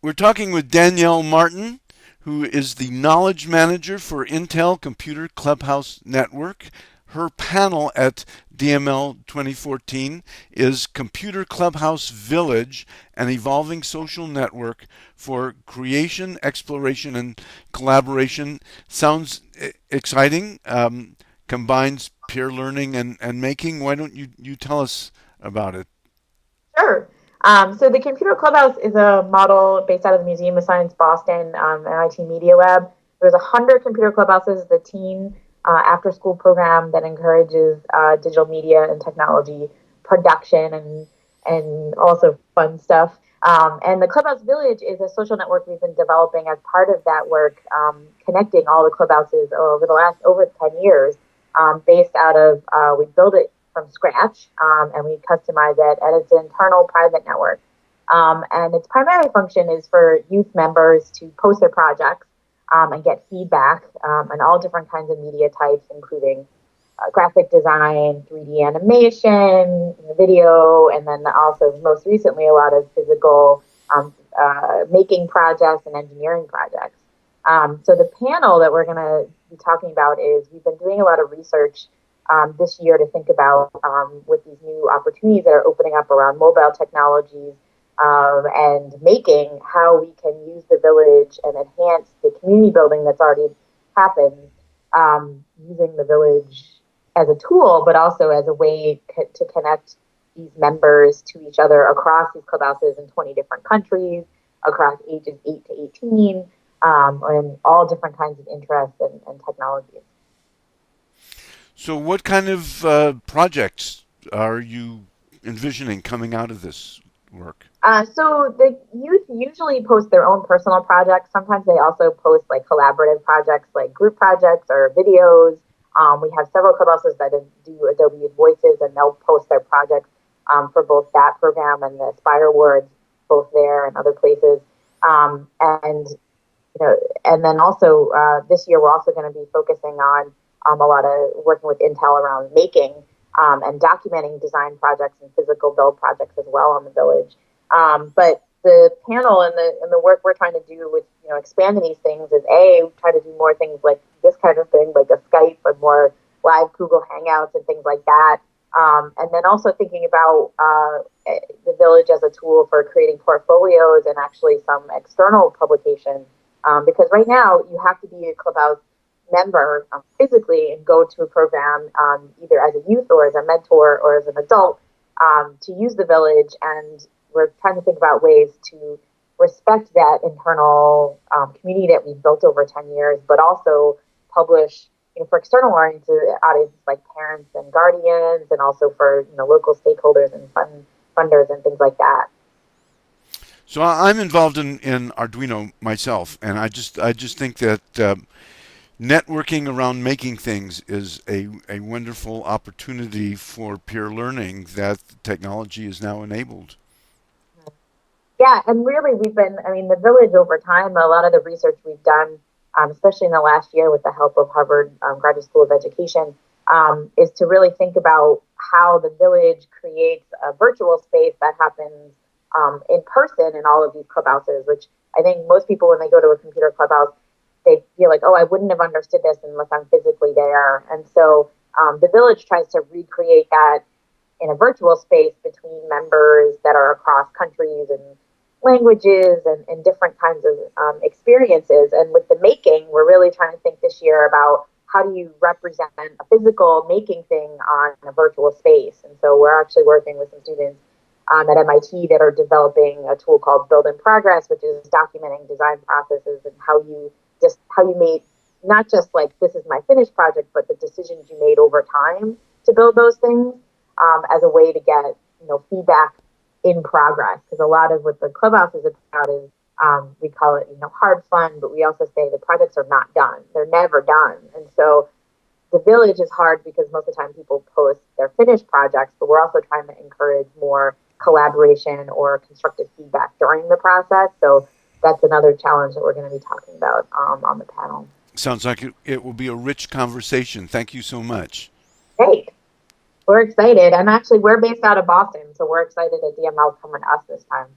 We're talking with Danielle Martin, who is the knowledge manager for Intel Computer Clubhouse Network. Her panel at DML 2014 is Computer Clubhouse Village, an evolving social network for creation, exploration, and collaboration. Sounds exciting. Combines peer learning and making. Why don't you tell us about it? Sure. So the Computer Clubhouse is a model based out of the Museum of Science Boston, MIT Media Lab. There's 100 computer clubhouses, the teen after-school program that encourages digital media and technology production and also fun stuff. And the Clubhouse Village is a social network we've been developing as part of that work, connecting all the clubhouses over the last over 10 years, based out of we built it from scratch, and we customize it, and it's an internal private network. And its primary function is for youth members to post their projects and get feedback on all different kinds of media types, including graphic design, 3D animation, video, and then also most recently a lot of physical making projects and engineering projects. So the panel that we're going to be talking about is we've been doing a lot of research this year to think about with these new opportunities that are opening up around mobile technologies and making how we can use the village and enhance the community building that's already happened using the village as a tool, but also as a way to connect these members to each other across these clubhouses in 20 different countries, across ages 8 to 18, and all different kinds of interests and technologies. So, what kind of projects are you envisioning coming out of this work? So the youth usually post their own personal projects. Sometimes they also post like collaborative projects, like group projects or videos. We have several clubhouses that do Adobe Voices, and they'll post their projects for both that program and the Aspire Awards, both there and other places. And and then also this year we're also going to be focusing on a lot of working with Intel around making and documenting design projects and physical build projects as well on the village. But the panel and the work we're trying to do with expanding these things is try to do more things like this kind of thing, like a Skype and more live Google Hangouts and things like that. And then also thinking about the village as a tool for creating portfolios and actually some external publications. Because right now you have to be a Clubhouse member physically and go to a program either as a youth or as a mentor or as an adult to use the village. And we're trying to think about ways to respect that internal community that we've built over 10 years, but also publish for external oriented audiences like parents and guardians, and also for local stakeholders and funders and things like that. So, I'm involved in Arduino myself, and I just think that networking around making things is a wonderful opportunity for peer learning that technology is now enabled. Yeah, and really, the village over time, a lot of the research we've done, especially in the last year with the help of Harvard Graduate School of Education, is to really think about how the village creates a virtual space that happens in person in all of these clubhouses, which I think most people, when they go to a computer clubhouse, they feel like, oh, I wouldn't have understood this unless I'm physically there. And so the village tries to recreate that in a virtual space between members that are across countries and languages and different kinds of experiences. And with the making, we're really trying to think this year about how do you represent a physical making thing on a virtual space. And so we're actually working with some students at MIT that are developing a tool called Build in Progress, which is documenting design processes and how you made not just like this is my finished project, but the decisions you made over time to build those things as a way to get feedback in progress. Because a lot of what the clubhouse is about is we call it hard fun, but we also say the projects are not done; they're never done. And so the village is hard because most of the time people post their finished projects, but we're also trying to encourage more collaboration or constructive feedback during the process. So that's another challenge that we're going to be talking about on the panel. Sounds like it will be a rich conversation. Thank you so much. Great. We're excited. And actually, we're based out of Boston, so we're excited that DML is coming to us this time.